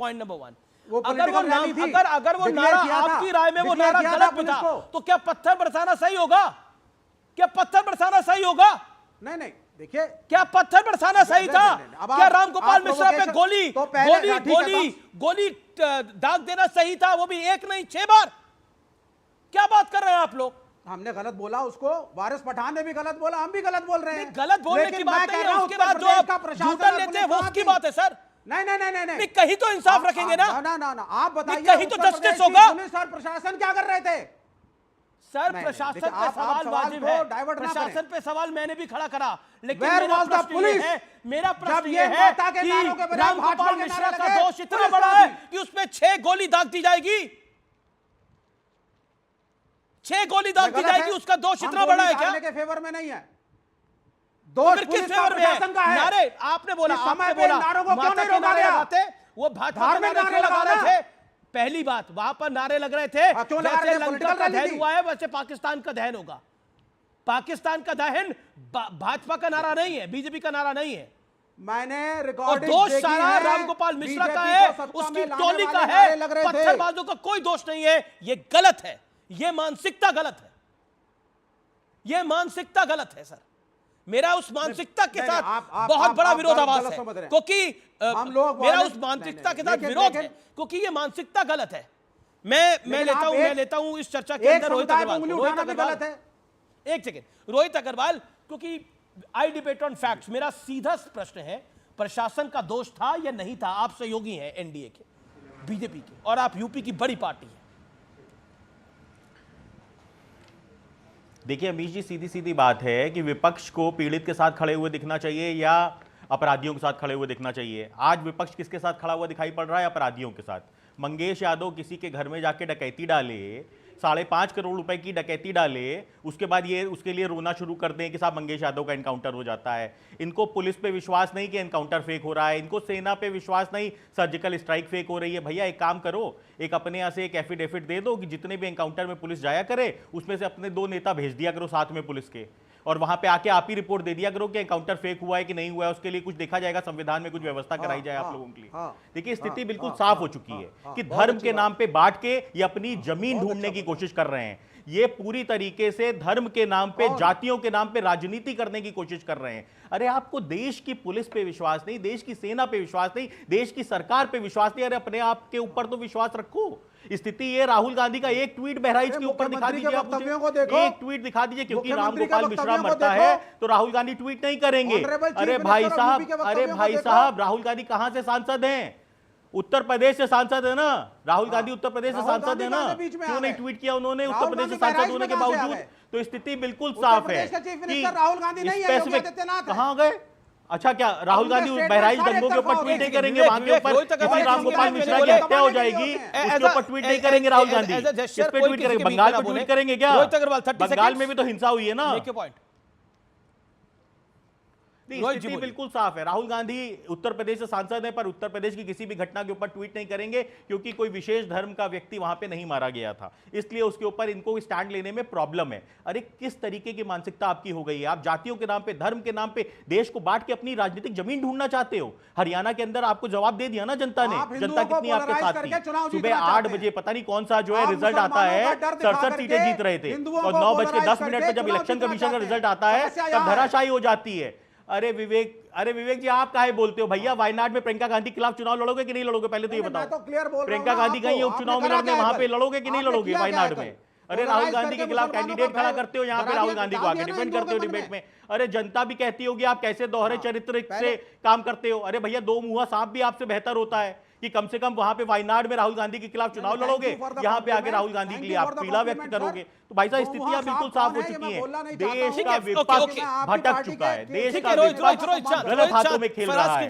Point number 1। अगर वो नारा आपकी राय में वो नारा गलत भी था तो क्या पत्थर बरसाना सही होगा? क्या पत्थर बरसाना सही होगा? नहीं देखिए, क्या पत्थर बरसाना सही था? क्या रामगोपाल मिश्रा पे गोली दाग देना सही था? वो भी एक नहीं 6 बार। क्या बात कर रहे हैं आप लोग? हमने गलत बोला उसको, वारिस पठान ने भी गलत बोला, हम भी गलत बोल रहे हैं। गलत बोलने की बात नहीं है, उसके बाद जो आप झूठा लेते हैं वो उसकी बात है सर। नहीं, कहीं तो इंसाफ रखेंगे ना। आप बताइए, कहीं तो जस्टिस होगा। पुलिस और प्रशासन क्या कर रहे थे? सर प्रशासन पे सवाल वाजिब है, प्रशासन पे सवाल मैंने भी खड़ा करा, लेकिन मेरा प्रश्न ये है कि रामगोपाल मिश्रा का दोष इतना बड़ा है कि उसमें 6 गोली दाग दी जाएगी। 6 गोली दाग दी जाएगी, उसका दोष इतना बड़ा है क्या? के फेवर में नहीं है, दोष किस फेवर में है? नारे आपने बोला नारों को क्यों नहीं रोका गया? वो भाजपा नारे लगा रहे थे। पहली बात, वहां पर नारे लग रहे थे जैसे लंका का दहन हुआ है वैसे पाकिस्तान का दहन होगा। पाकिस्तान का दहन भाजपा का नारा नहीं है, बीजेपी का नारा नहीं है। मैंने रिकॉर्डिंग दोष सारा रामगोपाल मिश्रा का है, उसकी टोली का है, पत्थरबाजों का कोई दोष नहीं है। ये गलत है, ये मानसिकता गलत है, ये मानसिकता गलत है सर। मेरा उस मानसिकता के साथ बहुत बड़ा विरोधाभास है, क्योंकि मेरा उस मानसिकता के साथ विरोध है, क्योंकि ये मानसिकता गलत है। मैं लेता हूं इस चर्चा के अंदर रोहित अग्रवाल। एक सेकेंड, रोहित अग्रवाल, क्योंकि आई डिबेट ऑन फैक्ट्स। मेरा सीधा प्रश्न है, प्रशासन का दोष था या नहीं था? आप सहयोगी हैं एनडीए के, बीजेपी के, और आप यूपी की बड़ी पार्टी है। देखिए अमीश जी, सीधी सीधी बात है कि विपक्ष को पीड़ित के साथ खड़े हुए दिखना चाहिए या अपराधियों के साथ खड़े हुए दिखना चाहिए। आज विपक्ष किसके साथ खड़ा हुआ दिखाई पड़ रहा है? अपराधियों के साथ। मंगेश यादव किसी के घर में जाके डकैती डाले, 5.5 करोड़ रुपए की डकैती डाले, उसके बाद ये उसके लिए रोना शुरू कर दें कि साहब मंगेश यादव का एनकाउंटर हो जाता है। इनको पुलिस पे विश्वास नहीं कि एनकाउंटर फेक हो रहा है, इनको सेना पे विश्वास नहीं सर्जिकल स्ट्राइक फेक हो रही है। भैया एक काम करो, एक अपने यहाँ से एक एफिडेविट दे दो कि जितने भी एनकाउंटर में पुलिस जाया करे उसमें से अपने 2 नेता भेज दिया करो साथ में पुलिस के, और वहां पे आके आप ही रिपोर्ट दे दिया करो कि एनकाउंटर फेक हुआ है कि नहीं हुआ है। उसके लिए कुछ देखा जाएगा, संविधान में कुछ व्यवस्था कराई जाए आप लोगों के लिए। देखिए स्थिति बिल्कुल साफ हो चुकी है कि धर्म के नाम पे बांट के ये अपनी जमीन ढूंढने की कोशिश कर रहे हैं। ये पूरी तरीके से धर्म के नाम पे, जातियों के नाम पे राजनीति करने की कोशिश कर रहे हैं। अरे आपको देश की पुलिस पे विश्वास नहीं, देश की सेना पे विश्वास नहीं, देश की सरकार पे विश्वास नहीं, अरे अपने आप के ऊपर तो विश्वास रखो। स्थिति ये, राहुल गांधी का एक ट्वीट बहराइच के ऊपर दिखा दीजिए, आप मुझे एक ट्वीट दिखा दीजिए, क्योंकि रामगोपाल मिश्रा मरता है तो राहुल गांधी ट्वीट नहीं करेंगे। अरे भाई साहब राहुल गांधी कहां से सांसद हैं? उत्तर प्रदेश से सांसद है ना राहुल गांधी, उत्तर प्रदेश से सांसद है ना, क्यों नहीं ट्वीट किया उन्होंने उत्तर प्रदेश से सांसद होने के बावजूद? तो स्थिति बिल्कुल साफ है कि राहुल गांधी नहीं है, कहां गए? अच्छा, क्या राहुल गांधी बहराइच दंगों के ऊपर ट्वीट नहीं करेंगे? वहां के ऊपर रामगोपाल मिश्रा की हत्या हो जाएगी, उसके ऊपर ट्वीट नहीं करेंगे राहुल गांधी? किस पे ट्वीट करेंगे? बंगाल पे ट्वीट करेंगे क्या? बंगाल में भी तो हिंसा हुई है ना। स्थिति बिल्कुल साफ है। राहुल गांधी उत्तर प्रदेश से सांसद है, पर उत्तर प्रदेश की किसी भी घटना के ऊपर ट्वीट नहीं करेंगे, क्योंकि कोई विशेष धर्म का व्यक्ति वहां पे नहीं मारा गया था, इसलिए उसके ऊपर इनको स्टैंड लेने में प्रॉब्लम है। अरे किस तरीके की मानसिकता आपकी हो गई है? आप जातियों के नाम पे, धर्म के नाम पे देश को बांट के अपनी राजनीतिक जमीन ढूंढना चाहते हो। हरियाणा के अंदर आपको जवाब दे दिया ना जनता ने, जनता कितनी आपके साथ थी। सुबह 8 बजे पता नहीं कौन सा जो है रिजल्ट आता है, 67 सीटें जीत रहे थे, और 9:10 पर जब इलेक्शन कमीशन का रिजल्ट आता है तब धराशायी हो जाती है। अरे विवेक जी, आप काहे बोलते हो? भैया वायनाड में प्रियंका गांधी के खिलाफ चुनाव लड़ोगे कि नहीं लड़ोगे? पहले तो ये बताओ। प्रियंका गांधी गई है उपचुनाव में लड़ने, वहां पे लड़ोगे कि नहीं लड़ोगे वायनाड में? अरे राहुल गांधी के खिलाफ कैंडिडेट खड़ा करते हो, यहाँ पे राहुल गांधी को आगे डिफेंड करते हो डिबेट में। अरे जनता भी कहती होगी आप कैसे दोहरे चरित्र से काम करते हो। अरे भैया, 2 मुंहा सांप भी आपसे बेहतर होता है कि कम से कम वहां पे वायनाड में राहुल गांधी के खिलाफ चुनाव लड़ोगे, यहाँ पे आके राहुल गांधी के लिए आप पीड़ा व्यक्त करोगे। तो भाई साहब स्थितियां बिल्कुल साफ हो चुकी हैं। देश का विपक्ष भटक चुका है, देश का विपक्ष गलत हाथों में खेल रहा है।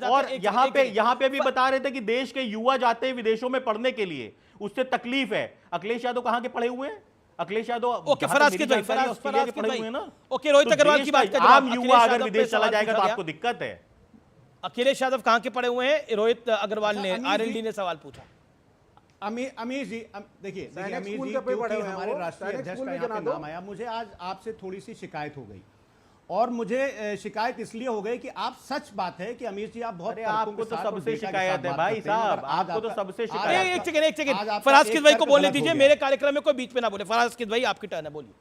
और यहाँ पे भी बता रहे थे कि देश के युवा जाते हैं विदेशों में पढ़ने के लिए, उससे तकलीफ है। अखिलेश यादव कहाँ के पढ़े हुए हैं? अखिलेश यादव ऑस्ट्रेलिया के पढ़े हुए हैं ना। रोहित अग्रवाल की बात, आम युवा अगर विदेश चला जाएगा तो आपको दिक्कत है। अखिलेश यादव कहां के पढ़े हुए हैं? रोहित अग्रवाल ने, आरएलडी ने सवाल पूछा। अमीश जी देखिए अमीश जी, क्योंकि हमारे राष्ट्रीय अध्यक्ष का यहाँ पे नाम आया, मुझे आज आपसे थोड़ी सी शिकायत हो गई। और मुझे शिकायत इसलिए हो गई कि आप, सच बात है कि अमीर जी आप बहुत अरे तर्कों आपको के तो साथ और सबसे डेटा के शिकायत साथ है बात भाई करते हैं, साहब, मगर आज आपको तो आपका- सबसे आज शिकायत आपका- एक सेकंड, एक आज सेकंड, आपका फराज एक किदवई को तर्क बोलने गलत हो दीजिए, गया। मेरे कार्यक्रम में कोई बीच में ना बोले। फराज किदवई, आपकी टर्न है, बोलिए।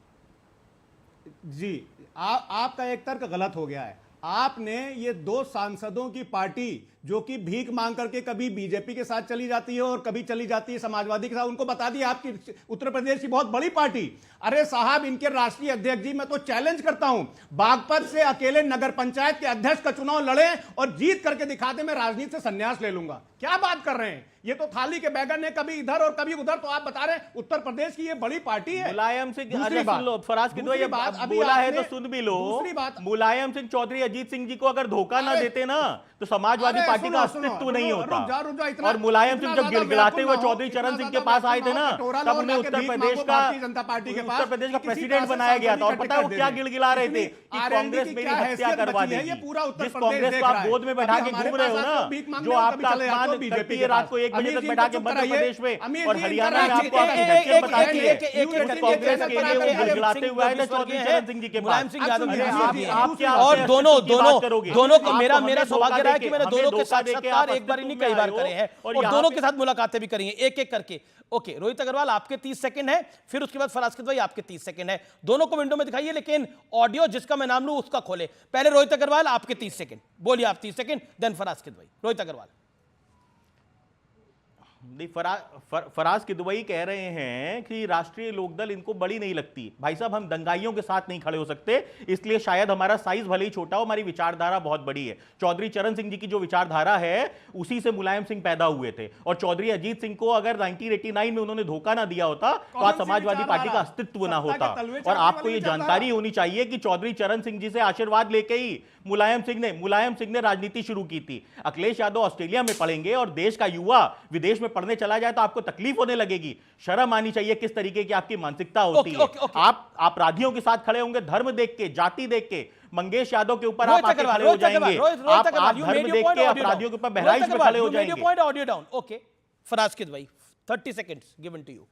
जी, आपका एक तर्क गलत हो गया है। आपने ये दो सांसदों की पार्टी जो कि भीख मांग करके कभी बीजेपी के साथ चली जाती है और कभी चली जाती है समाजवादी के साथ, उनको बता दिया आपकी उत्तर प्रदेश की बहुत बड़ी पार्टी। अरे साहब, इनके राष्ट्रीय अध्यक्ष जी, मैं तो चैलेंज करता हूं, बागपत से अकेले नगर पंचायत के अध्यक्ष का चुनाव लड़े और जीत करके दिखा दे, मैं राजनीति से संन्यास ले लूंगा। क्या बात कर रहे हैं? ये तो थाली के बैगन है, कभी इधर और कभी उधर। तो आप बता रहे हैं उत्तर प्रदेश की ये बड़ी पार्टी है। मुलायम सिंह, दूसरी अरे बात, सुन लो फराज किदवई, दूसरी बात, अभी बोला है आपने- तो सुन भी लो। दूसरी बात, मुलायम सिंह चौधरी अजीत सिंह जी को अगर धोखा ना अरे- देते ना तो समाजवादी अरे पार्टी का सुनो, अस्तित्व नहीं होता। रुक जाओ, इतना- और मुलायम इतना सिंह जब ज्यादा गिड़गिड़ाते हुए बेवकूफ ना हो, चौधरी चरण इतना सिंह के ज्यादा पास आए थे बेवकूफ ना, ना हो, कटोरा तब लो, उन्हें लाके उत्तर भीख प्रदेश मांगो का भारतीय जनता पार्टी के पास उत्तर प्रदेश का कि किसी प्रेसिडेंट तरह से बनाया गया था। और सांसद पता है वो टिकट क्या दे दें। गिड़गिड़ा रहे थे इतनी कि R&D कांग्रेस की मेरी क्या हत्या हैसियत करवा बची है, देगी। ये पूरा उत्तर जिस प्रदेश कांग्रेस देख को रहा आप है। गोद में बैठा अभी के हमारे घूम रहे हो पास ना, आपको भीख मांगने जो और आप कभी चले जाते हो तापमान बीजेपी करती के है रात पास। को 1 बजे अमीर तक जी, बैठा के चुप मध्य कराइए। प्रदेश में, अमीर और जी, हरियाणा में इनका आपको राजनीति का आर्किटेक्चर है। बताती है। कांग्रेस के लिए वो गिड़गिड़ाते हुए आए थे चौधरी चरण सिंह जी के मुलायम पास। सिंह यादव अरे के आप- साथ भी हैं। आप क्या और आपसे दोनों अस्तित्व की बात दोनों करोगे? दोनों को आप मेरा तो मेरा हमें सौभाग्य धोखा रहा है देके- कि मैंने हमें दोनों के धोखा साथ देके साक्षात्कार आप एक बार ही नहीं, अस्तित्व कई में बार आए हो। करे हैं, और और यहाँ दोनों पे- के साथ मुलाकातें भी करी हैं, एक एक करके। ओके, रोहित अग्रवाल आपके 30 सेकंड है, फिर उसके बाद फराज किदवई आपके 30 सेकंड है। दोनों को विंडो में दिखाइए, लेकिन ऑडियो जिसका मैं नाम लूं उसका खोले। पहले रोहित अग्रवाल, आपके 30 सेकंड, बोलिए आप 30 सेकंड, देन फराज किदवई। रोहित अग्रवाल। फराज किदवई कह रहे हैं कि राष्ट्रीय लोकदल इनको बड़ी नहीं लगती। भाई साहब, हम दंगाइयों के साथ नहीं खड़े हो सकते, इसलिए शायद हमारा साइज भले ही छोटा हो, हमारी विचारधारा बहुत बड़ी है। चौधरी चरण सिंह जी की जो विचारधारा है उसी से मुलायम सिंह पैदा हुए थे। और चौधरी अजीत सिंह को अगर 1989 में उन्होंने धोखा ना दिया होता तो आज समाजवादी पार्टी का अस्तित्व ना होता। और आपको यह जानकारी होनी चाहिए कि चौधरी चरण सिंह जी से आशीर्वाद लेके ही मुलायम सिंह ने राजनीति शुरू की थी। अखिलेश यादव ऑस्ट्रेलिया में पढ़ेंगे और देश का युवा विदेश में पढ़ने चला जाए तो आपको तकलीफ होने लगेगी। शर्म आनी चाहिए किस तरीके की आपकी मानसिकता होती है। आप अपराधियों के साथ खड़े होंगे, धर्म देख के, जाति देख के। मंगेश यादव के ऊपर आप आके खड़े हो जाएंगे, आप धर्म देख के अपराधियों के ऊपर बहराइच में खड़े हो जाएंगे। Point audio down. Okay, Faraz Kidwai, 30 seconds given to you.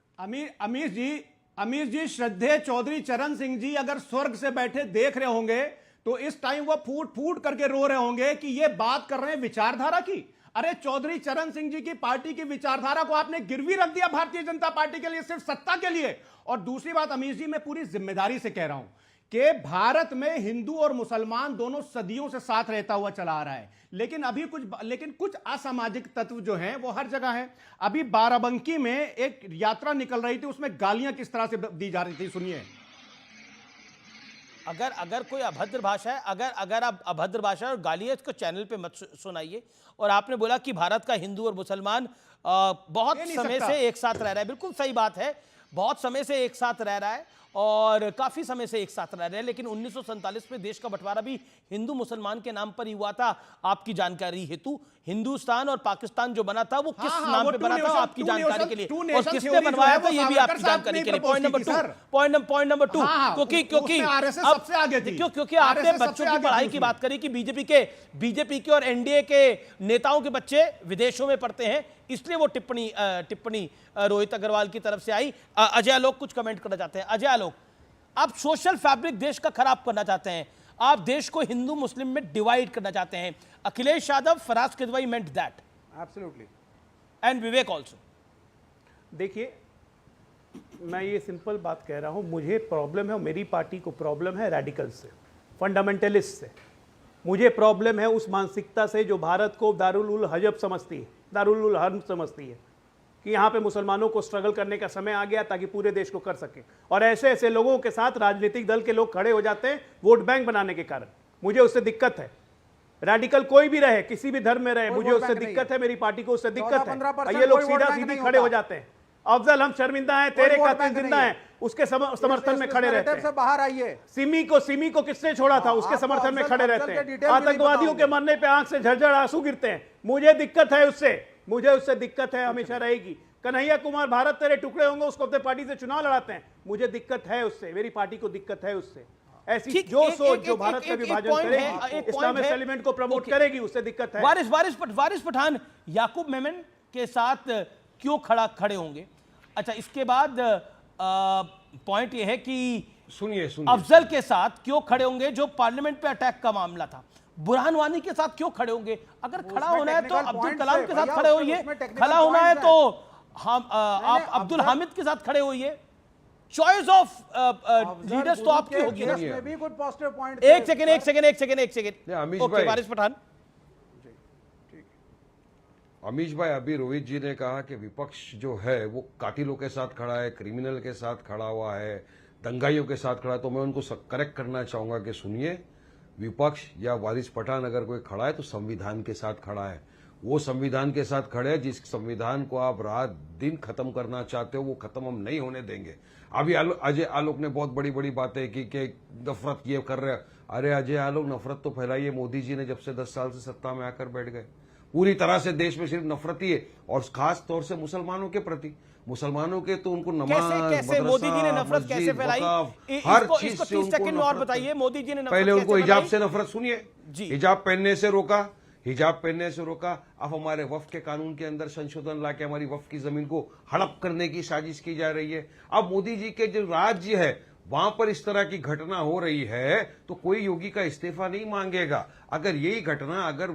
Amir ji, श्रद्धेय चौधरी चरण सिंह जी अगर स्वर्ग से बैठे देख रहे होंगे तो इस टाइम वो फूट फूट करके रो रहे होंगे कि ये बात कर रहे हैं विचारधारा की। अरे चौधरी चरण सिंह जी की पार्टी की विचारधारा को आपने गिरवी रख दिया भारतीय जनता पार्टी के लिए, सिर्फ सत्ता के लिए। और दूसरी बात अमीर जी, मैं पूरी जिम्मेदारी से कह रहा हूं कि भारत में हिंदू और मुसलमान दोनों सदियों से साथ रहता हुआ चला आ रहा है, लेकिन कुछ असामाजिक तत्व जो हैं वो हर जगह हैं। अभी बाराबंकी में एक यात्रा निकल रही थी, उसमें गालियां किस तरह से दी जा रही थी, सुनिए। अगर कोई अभद्र भाषा है, अगर आप अभद्र भाषा है और गाली है, इसको चैनल पे मत सुनाइए। और आपने बोला कि भारत का हिंदू और मुसलमान बहुत समय से एक साथ रह रहा है। बिल्कुल सही बात है, बहुत समय से एक साथ रह रहा है और काफी समय से एक साथ रह रहे हैं। लेकिन 1947 में देश का बंटवारा भी हिंदू मुसलमान के नाम पर ही हुआ था। आपकी जानकारी हेतु, हिंदुस्तान और पाकिस्तान जो बना था वो किस नाम पे बना था, आपकी जानकारी के लिए, और किसने बनवाया था ये भी आपकी जानकारी के लिए। पॉइंट नंबर 2, क्योंकि आपने बच्चों की पढ़ाई की बात करी कि बीजेपी के और एनडीए के नेताओं के बच्चे विदेशों में पढ़ते हैं, इसलिए वो टिप्पणी रोहित अग्रवाल की तरफ से आई। अजय आलोक कुछ कमेंट करना चाहते हैं। अजय आलोक, आप सोशल फैब्रिक देश का खराब करना चाहते हैं, आप देश को हिंदू मुस्लिम में डिवाइड करना चाहते हैं। Akhilesh Yadav, Faraz Kidwai meant that absolutely, and Vivek also. देखिए, मैं ये सिंपल बात कह रहा हूं, मुझे प्रॉब्लम है, मेरी पार्टी को प्रॉब्लम है रेडिकल्स से, फंडामेंटलिस्ट से। मुझे प्रॉब्लम है उस मानसिकता से जो भारत को दारुल उल हजब समझती है, दारुल उल हर्म समझती है कि यहाँ पे मुसलमानों को स्ट्रगल करने का समय आ गया ताकि पूरे देश को कर सके। और ऐसे ऐसे लोगों के साथ राजनीतिक दल के लोग खड़े हो जाते हैं वोट बैंक बनाने के कारण। मुझे उससे दिक्कत है। रेडिकल कोई भी रहे, किसी भी धर्म में रहे, मुझे उससे दिक्कत है, मेरी पार्टी को उससे दिक्कत है। ये लोग सीधा सीधी खड़े हो जाते हैं। अफजल हम शर्मिंदा हैं, तेरे कातिल जिंदा हैं, उसके समर्थन में खड़े रहते हैं। बाहर आइए। सिमी को किसने छोड़ा था, उसके समर्थन में खड़े रहते हैं। आतंकवादियों के मरने पे आंख से झरझर आंसू गिरते हैं। मुझे दिक्कत है उससे, मुझे उससे दिक्कत है, हमेशा रहेगी। कन्हैया कुमार, भारत तेरे टुकड़े होंगे, उसको अपने पार्टी से चुनाव लड़ाते हैं, मुझे दिक्कत है उससे, मेरी पार्टी को दिक्कत है उससे। ऐसी जो सोच जो भारत का विभाजन करेगी, इस्लामिक एलिमेंट को प्रमोट करेगी, उससे दिक्कत है। वारिस पठान याकूब मेमन के साथ क्यों खड़े होंगे? अच्छा, इसके बाद पॉइंट यह है कि सुनिए अफजल के साथ क्यों खड़े होंगे जो पार्लियामेंट पे अटैक का मामला था? बुरहान वानी के साथ क्यों खड़े होंगे? अगर खड़ा होना है तो technical अब्दुल points कलाम है, के साथ भैया, खड़े होइए, उसमें technical खड़ा होना है points तो हम आप अब्दुल हामिद के साथ खड़े होइए। चॉइस ऑफ लीडर्स तो आपकी होगी ना। में भी कुछ पॉजिटिव पॉइंट एक सेकंड अमीश ओके, भाई। वारिस पठान। अमीश भाई, अभी रोहित जी ने कहा कि विपक्ष जो है वो कातिलों के साथ खड़ा है, क्रिमिनल के साथ खड़ा हुआ है, दंगाइयों के साथ खड़ा है, तो मैं उनको करेक्ट करना चाहूंगा कि सुनिए, विपक्ष या वारिस पठान अगर कोई खड़ा है तो संविधान के साथ खड़ा है। वो संविधान के साथ खड़े हैं जिस संविधान को आप रात दिन खत्म करना चाहते हो, वो खत्म हम नहीं होने देंगे। अभी अजय आलोक ने बहुत बड़ी बड़ी बातें की कि नफरत ये कर रहे हैं। अरे अजय आलोक, नफरत तो फैलाई है मोदी जी ने जब से 10 साल से सत्ता में आकर बैठ गए। पूरी तरह से देश में सिर्फ नफरत ही है, और खास तौर से मुसलमानों के प्रति। मुसलमानों के तो उनको नमाज, कैसे मोदी जी ने नफरत मस्जिद, कैसे फैलाई? वक़ाफ़, हर चीज इसको से 30 उनको सेकंड में और नफरत बताइए, मोदी जी ने नफरत पहले उनको कैसे हिजाब फैलाई? से नफरत, सुनिए, जी। हिजाब पहनने से रोका, हिजाब पहनने से रोका। अब हमारे वक्फ के कानून के अंदर संशोधन लाके हमारी वक्फ की जमीन को हड़प करने की साजिश की जा रही है। अब मोदी जी के जो राज्य है वहां पर इस तरह की घटना हो रही है तो कोई योगी का इस्तीफा नहीं मांगेगा। अगर यही घटना अगर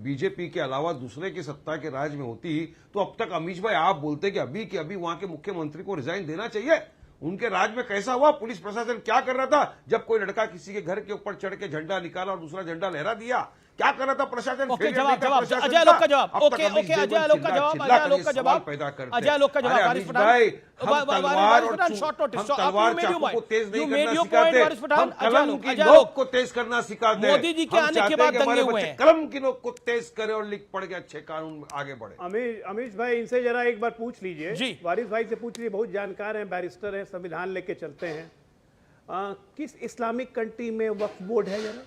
बीजेपी के अलावा दूसरे की सत्ता के राज में होती तो अब तक अमीश भाई आप बोलते कि अभी वहां के मुख्यमंत्री को रिजाइन देना चाहिए। उनके राज में कैसा हुआ? पुलिस प्रशासन क्या कर रहा था जब कोई लड़का किसी के घर के ऊपर चढ़ के झंडा निकाला और दूसरा झंडा लहरा दिया? क्या कर रहा था प्रशासन? ओके, जवाब अजय आलोक का जवाब। ओके, अजय आलोक का जवाब, अजय आलोक का जवाब पैदा करते। अजय आलोक का जवाब। वारिस पठान, हम तलवार और शॉर्ट नोटिस, तलवार चाकू को तेज नहीं करना वारिस सिखाते, पठान। हम कलम की अजय नोक आलोक को तेज करना सिखाते हैं। मोदी जी के हम आने के चाहते बाद हैं कि हमारे दंगे हुए बच्चे हैं। कलम की नोक को तेज करें और लिख पढ़ के अच्छे कानून में आगे बढ़े। अमीश भाई, इनसे जरा एक बार पूछ लीजिए जी। वारिस भाई से पूछ लीजिए, बहुत जानकार हैं, बैरिस्टर हैं, संविधान लेके चलते हैं। किस इस्लामिक कंट्री में वक्फ बोर्ड है? जरा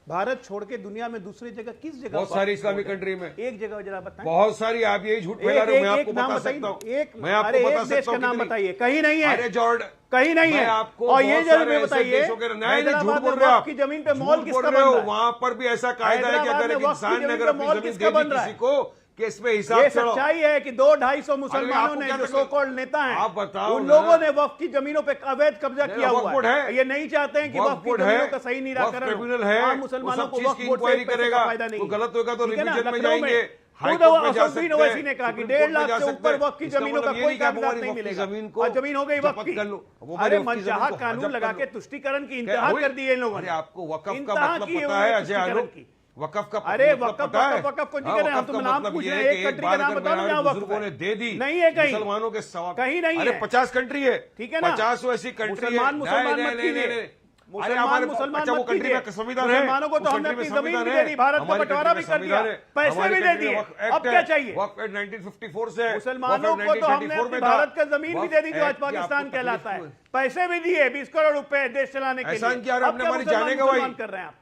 भारत छोड़ के दुनिया में दूसरी जगह किस जगह? बहुत सारी इस्लामिक कंट्री में एक जगह जरा बताएं। बहुत सारी। आप यही झूठ फैला रहे हो, मैं आपको बता सकता हूँ। मैं आपको बता सकता हूँ नाम बताइए। कहीं नहीं है। अरे जॉर्डन कहीं नहीं है। और ये जरूर बताइए, झूठ बोल रहे हो की जमीन पे मॉल किसका रहे बन हो? रहा है? वहां पर भी ऐसा कायदा है कि अगर एक इंसान ने अगर अपनी जमीन दे दी किसी को कि इसमें हिसाब ये चढ़ो। सच्चाई है कि 200-250 मुसलमानों ने जो सो कॉल्ड नेता हैं, आप बताओ उन ना। लोगों ने वक्फ की जमीनों पे अवैध कब्जा किया वक्फ हुआ बोर्ड है। है। ये नहीं चाहते हैं कि वक्फ की जमीनों का सही निराकरण हो। ट्रिब्यूनल है, वहाँ मुसलमानों वो को सब चीज वक्फ की बोर्ड से इंक्वायरी एक पैसे का करेगा। फायदा नहीं तो है। गलत होगा तो ठीक है ना? रिवीजन में लखनऊ जाएंगे, खुद हाईकोर्ट में जा असदुद्दीन सकते हैं, ओवैसी ने कहा कि सुप्रीम 1.5 कोर्ट में लाख जा से सकते ऊपर हैं। वक्फ की इसका जमीनों का मतलब ये कोई नहीं कि आप कागजात हमारी नहीं वक्फ की मिलेगा जमीन को और जमीन हो गई वक्फ जब्त की। कर लो। वो हमारी अरे वक्फ की मनचाहा जमीन को कानून जब्त लगा कर के लो। तुष्टीकरण की इंतहा कर दी है इन लोगों अरे ने। आपको वकफ का इंतहा मतलब की है पता है उन्होंने अजय आलोक? तुष्टीकरण की। वकफ का अरे मतलब वकफ पता है? वकफ को नहीं हाँ, कह रहे हैं, वकफ तुम का नाम मतलब पूछ ये रहे है हैं, कि एक एक कंट्री का बार नाम अगर बताओ ना जहाँ वक्फ बुजुर्गों ने है। दे दी नहीं है कहीं। मुसलमानों के सवाब। कहीं नहीं अरे है। 50 कंट्री है, ठीक है ना? 50 ऐसी कंट्री है। मुसलमान नहीं, मत नहीं, कीजिए। नहीं, नहीं। अरे मुसलमान हमारे मुसलमान अच्छा वो मत कंट्री कीजिए। में संविधान है, मुसलमानों को तो उस हमने कंट्री अपनी में जमीन भी संविधान दे दी, भारत का हमारी बंटवारा भी कंट्री में कर दिया, संविधान है, पैसे हमारी भी दे कंट्री में दिए। वक्फ एक्ट अब क्या है, चाहिए? वक्फ एक्ट 1954 से है। मुसलमानों वक्फ को तो हमने 1934 अपनी में था। भारत का जमीन भी दे दी जो आज वक्फ एक्ट की पाकिस्तान आपको कहलाता है। तकलीफ पैसे भी दिए 20 करोड़ रुपए देश चलाने के लिए। एहसान किया, अब हमने क्या हमारी मुसलमान जाने गंवाई। मुसलमान कर रहे हैं आप?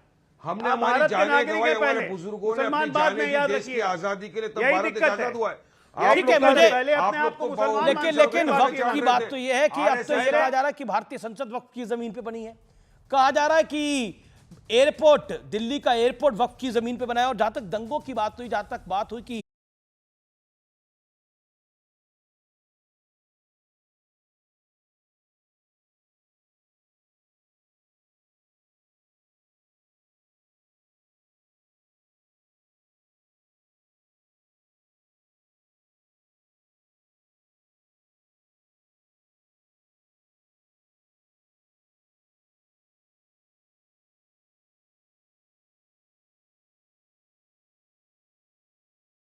हमने आप हमारी भारत के जाने नागरिक गंवाई, हैं हमारे पहले। बुजुर्गों ने मुसलमान अपनी बाद जाने में दी याद देश की रखिए। आजादी के लिए, तब यही भारत दिक्कत आजाद है। हुआ है। ठीक है, मुझे पहले अपने आप को मुसलमान लेकिन वक्त की बात तो यह है कि अब तो ये कहा जा रहा है कि भारतीय संसद वक्त की जमीन पे बनी है। कहा जा रहा है कि एयरपोर्ट, दिल्ली का एयरपोर्ट वक्त की जमीन पे बनाया। और जहां तक दंगों की बात हुई, जहां तक बात हुई कि